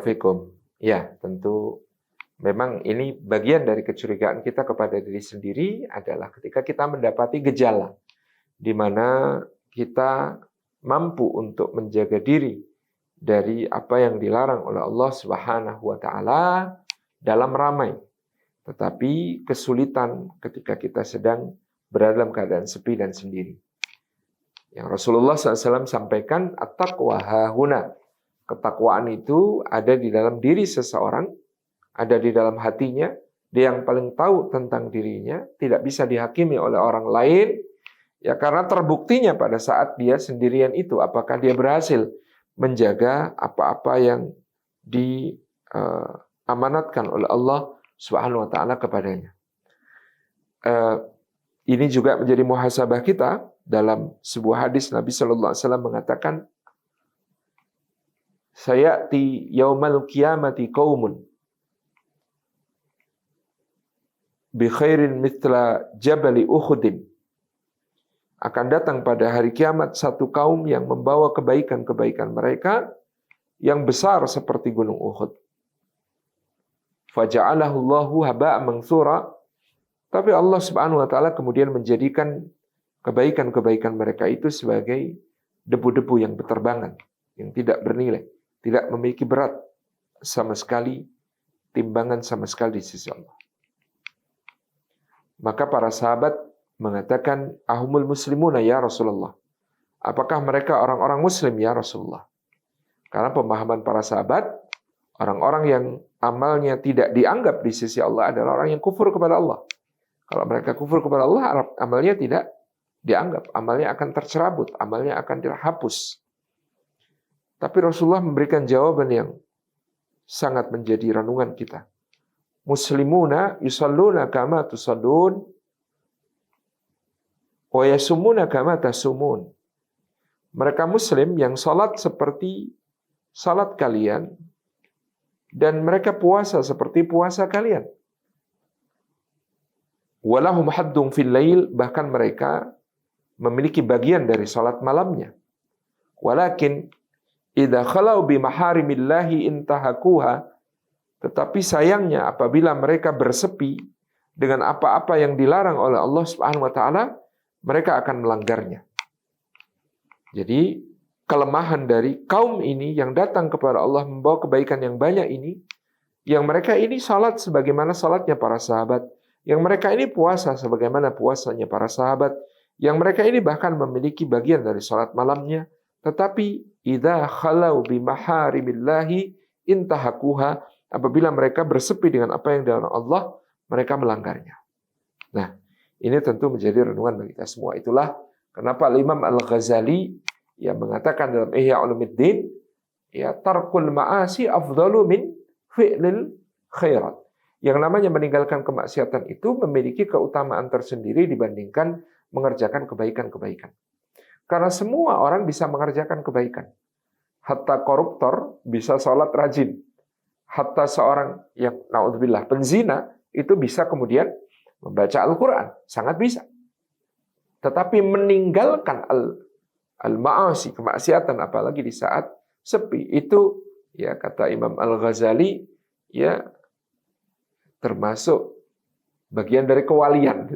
fikum. Ya, tentu memang ini bagian dari kecurigaan kita kepada diri sendiri adalah ketika kita mendapati gejala di mana kita mampu untuk menjaga diri dari apa yang dilarang oleh Allah Subhanahu wa taala dalam ramai. Tetapi kesulitan ketika kita sedang berada dalam keadaan sepi dan sendiri. Yang Rasulullah SAW sampaikan, at-taqwa hahuna. Ketakwaan itu ada di dalam diri seseorang, ada di dalam hatinya. Dia yang paling tahu tentang dirinya, tidak bisa dihakimi oleh orang lain. Ya karena terbuktinya pada saat dia sendirian itu, apakah dia berhasil menjaga apa-apa yang diamanatkan oleh Allah Subhanahu wa taala kepadanya. Ini juga menjadi muhasabah kita. Dalam sebuah hadis Nabi sallallahu alaihi wasallam mengatakan, sayati yaumal qiyamati qaumun bi khairin mithla jabali Uhudin. Akan datang pada hari kiamat satu kaum yang membawa kebaikan-kebaikan mereka yang besar seperti gunung Uhud. Faja'alahu Allahu haba'an mansura. Tapi Allah Subhanahu wa taala kemudian menjadikan kebaikan-kebaikan mereka itu sebagai debu-debu yang berterbangan, yang tidak bernilai, tidak memiliki berat sama sekali, timbangan sama sekali di sisi Allah. Maka para sahabat mengatakan, ahumul muslimuna ya Rasulullah. Apakah mereka orang-orang muslim ya Rasulullah? Karena pemahaman para sahabat, orang-orang yang amalnya tidak dianggap di sisi Allah adalah orang yang kufur kepada Allah. Kalau mereka kufur kepada Allah, amalnya tidak dianggap, amalnya akan tercerabut, amalnya akan dihapus. Tapi Rasulullah memberikan jawaban yang sangat menjadi renungan kita. Muslimuna yusalluna kama tusallun wa yasumuna kama tasumun. Mereka muslim yang salat seperti salat kalian dan mereka puasa seperti puasa kalian. Walahum haddun fil lail, bahkan mereka memiliki bagian dari salat malamnya. Walakin idza khalau bi maharimillahi intahakuha, tetapi sayangnya apabila mereka bersepi dengan apa-apa yang dilarang oleh Allah Subhanahu wa taala, mereka akan melanggarnya. Jadi kelemahan dari kaum ini yang datang kepada Allah membawa kebaikan yang banyak ini, yang mereka ini salat sebagaimana salatnya para sahabat, yang mereka ini puasa sebagaimana puasanya para sahabat, yang mereka ini bahkan memiliki bagian dari salat malamnya, tetapi idza khalau bi maharimillahi intahakuha, apabila mereka bersepi dengan apa yang dilarang Allah, mereka melanggarnya. Nah, ini tentu menjadi renungan bagi kita semua. Itulah kenapa Imam Al-Ghazali yang mengatakan dalam Ihya Ulumuddin, ya tarkul ma'asi afdalu min fi'lil khairat. Yang namanya meninggalkan kemaksiatan itu memiliki keutamaan tersendiri dibandingkan mengerjakan kebaikan-kebaikan. Karena semua orang bisa mengerjakan kebaikan. Hatta koruptor bisa sholat rajin. Hatta seorang yang naudzubillah penzina itu bisa kemudian membaca Al-Quran. Sangat bisa. Tetapi meninggalkan al-ma'asi, kemaksiatan, apalagi di saat sepi, itu ya kata Imam Al-Ghazali, ya termasuk bagian dari kewalian.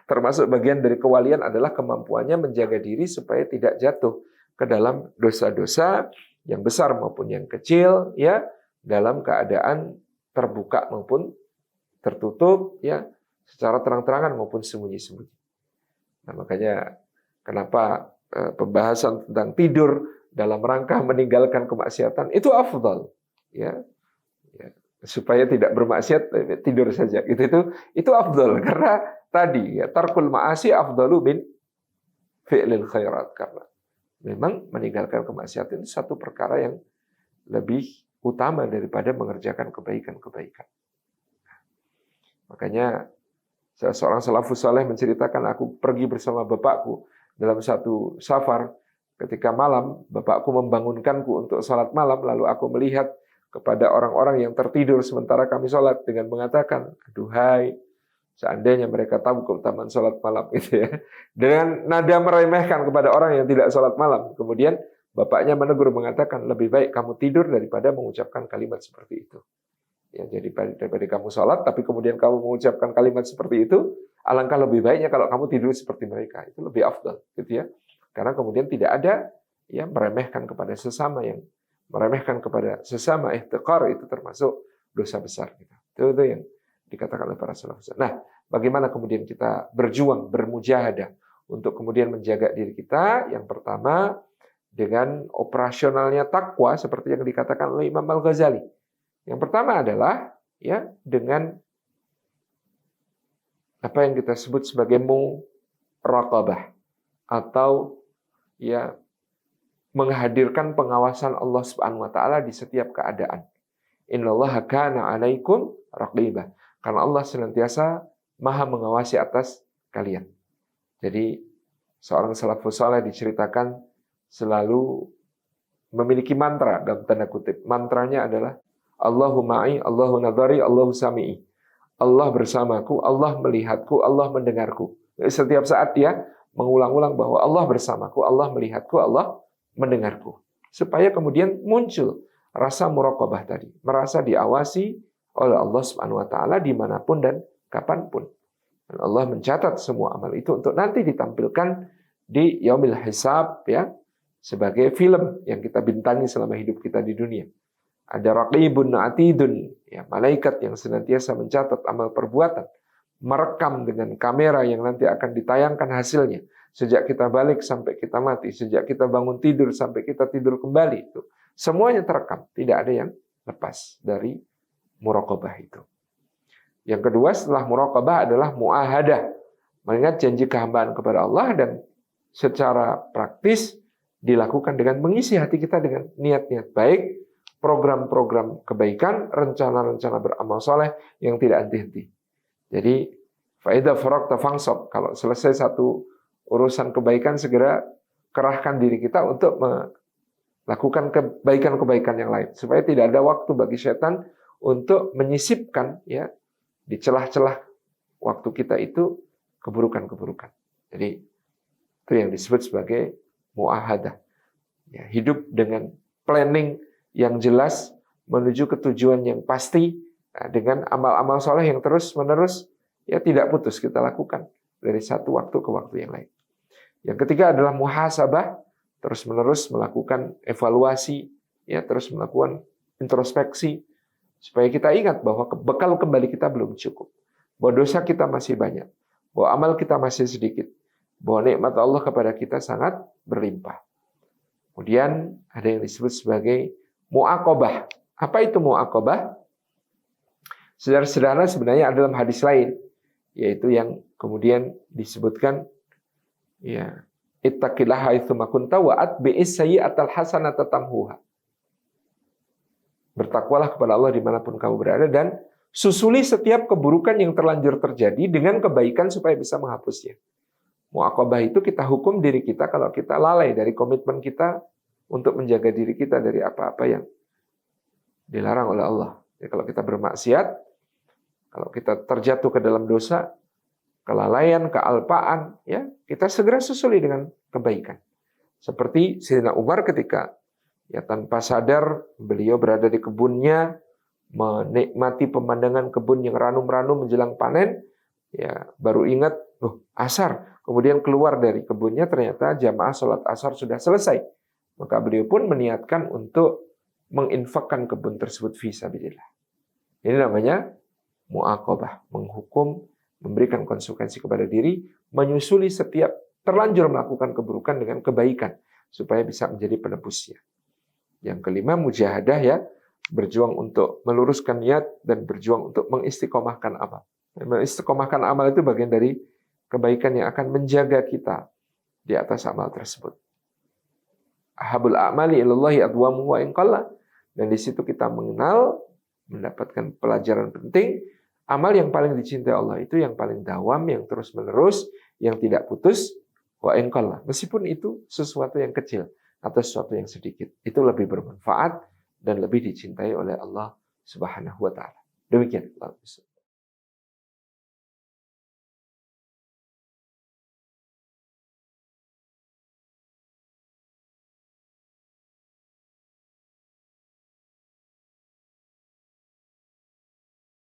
Termasuk bagian dari kewalian adalah kemampuannya menjaga diri supaya tidak jatuh ke dalam dosa-dosa yang besar maupun yang kecil, ya, dalam keadaan terbuka maupun tertutup, ya, secara terang-terangan maupun sembunyi-sembunyi. Nah, makanya kenapa pembahasan tentang tidur dalam rangka meninggalkan kemaksiatan itu afdal, ya. Supaya tidak bermaksiat tidur saja itu afdal, karena tadi ya tarkul ma'asi afdalu min fi'lil khairat, karena memang meninggalkan kemaksiatan itu satu perkara yang lebih utama daripada mengerjakan kebaikan-kebaikan. Makanya seorang salafus saleh menceritakan, aku pergi bersama bapakku dalam satu safar, ketika malam bapakku membangunkanku untuk salat malam, lalu aku melihat kepada orang-orang yang tertidur sementara kami sholat dengan mengatakan, aduhai, seandainya mereka tahu keutamaan sholat malam itu, ya. Dengan nada meremehkan kepada orang yang tidak sholat malam. Kemudian bapaknya menegur mengatakan, lebih baik kamu tidur daripada mengucapkan kalimat seperti itu. Ya, jadi daripada kamu sholat, tapi kemudian kamu mengucapkan kalimat seperti itu, alangkah lebih baiknya kalau kamu tidur seperti mereka. Itu lebih afdal, gitu ya. Karena kemudian tidak ada ya meremehkan kepada sesama, yang meremehkan kepada sesama ihtiqar itu termasuk dosa besar. Gitu. Itu yang dikatakan oleh para salafus. Nah, bagaimana kemudian kita berjuang, bermujahadah untuk kemudian menjaga diri kita? Yang pertama, dengan operasionalnya takwa seperti yang dikatakan oleh Imam Al-Ghazali. Yang pertama adalah ya dengan apa yang kita sebut sebagai muraqabah atau ya menghadirkan pengawasan Allah Subhanahu wa taala di setiap keadaan. Innallaha kana 'alaikum raqibah. Karena Allah senantiasa Maha mengawasi atas kalian. Jadi seorang salafus saleh diceritakan selalu memiliki mantra dalam tanda kutip. Mantranya adalah Allahu ma'i, Allahu nadhari, Allahu sami'i. Allah bersamaku, Allah melihatku, Allah mendengarku. Setiap saat dia mengulang-ulang bahwa Allah bersamaku, Allah melihatku, Allah mendengarku. Supaya kemudian muncul rasa muraqabah tadi. Merasa diawasi oleh Allah Subhanahu wa taala dimanapun dan kapanpun. Dan Allah mencatat semua amal itu untuk nanti ditampilkan di yaumil hisab ya, sebagai film yang kita bintangi selama hidup kita di dunia. Ada raqibun atidun, ya, malaikat yang senantiasa mencatat amal perbuatan, merekam dengan kamera yang nanti akan ditayangkan hasilnya. Sejak kita balik sampai kita mati, sejak kita bangun tidur sampai kita tidur kembali, itu semuanya terekam, tidak ada yang lepas dari muraqabah itu. Yang kedua setelah muraqabah adalah muahadah, mengingat janji kehambaan kepada Allah dan secara praktis dilakukan dengan mengisi hati kita dengan niat-niat baik, program-program kebaikan, rencana-rencana beramal soleh yang tidak henti-henti. Jadi, faedah faraqta fansab. Kalau selesai satu urusan kebaikan, segera kerahkan diri kita untuk melakukan kebaikan-kebaikan yang lain. Supaya tidak ada waktu bagi setan untuk menyisipkan ya di celah-celah waktu kita itu keburukan-keburukan. Jadi, itu yang disebut sebagai muahadah. Ya, hidup dengan planning yang jelas menuju ke tujuan yang pasti, nah, dengan amal-amal soleh yang terus-menerus ya tidak putus kita lakukan dari satu waktu ke waktu yang lain. Yang ketiga adalah muhasabah, terus-menerus melakukan evaluasi, ya terus melakukan introspeksi supaya kita ingat bahwa bekal kembali kita belum cukup, bahwa dosa kita masih banyak, bahwa amal kita masih sedikit, bahwa nikmat Allah kepada kita sangat berlimpah. Kemudian ada yang disebut sebagai mu'aqabah. Apa itu mu'aqabah? Sederhana sebenarnya ada dalam hadis lain, yaitu yang kemudian disebutkan ya ittaqillaha haitsu ma kunta wa atbi'is sayyi'atal hasanata tamhuha. Bertakwalah kepada Allah dimanapun kamu berada dan susuli setiap keburukan yang terlanjur terjadi dengan kebaikan supaya bisa menghapusnya. Mu'aqabah itu kita hukum diri kita kalau kita lalai dari komitmen kita untuk menjaga diri kita dari apa-apa yang dilarang oleh Allah. Jadi kalau kita bermaksiat, kalau kita terjatuh ke dalam dosa, kelalaian, kealpaan, ya kita segera susuli dengan kebaikan. Seperti Sayyidina Umar ketika ya tanpa sadar beliau berada di kebunnya, menikmati pemandangan kebun yang ranum-ranum menjelang panen, ya baru ingat, asar. Kemudian keluar dari kebunnya, ternyata jamaah sholat asar sudah selesai. Maka beliau pun meniatkan untuk menginfakkan kebun tersebut fi sabilillah. Ini namanya mu'aqabah, menghukum, memberikan konsekuensi kepada diri, menyusuli setiap terlanjur melakukan keburukan dengan kebaikan supaya bisa menjadi penebusnya. Yang kelima mujahadah ya, berjuang untuk meluruskan niat dan berjuang untuk mengistiqomahkan amal. Mengistiqomahkan amal itu bagian dari kebaikan yang akan menjaga kita di atas amal tersebut. Ahabul a'mali ilallahi adwamuhu wa in qalla. Dan di situ kita mengenal, mendapatkan pelajaran penting, amal yang paling dicintai Allah itu yang paling dawam, yang terus-menerus, yang tidak putus, wa in qalla. Meskipun itu sesuatu yang kecil atau sesuatu yang sedikit, itu lebih bermanfaat dan lebih dicintai oleh Allah Subhanahu wa taala. Demikian.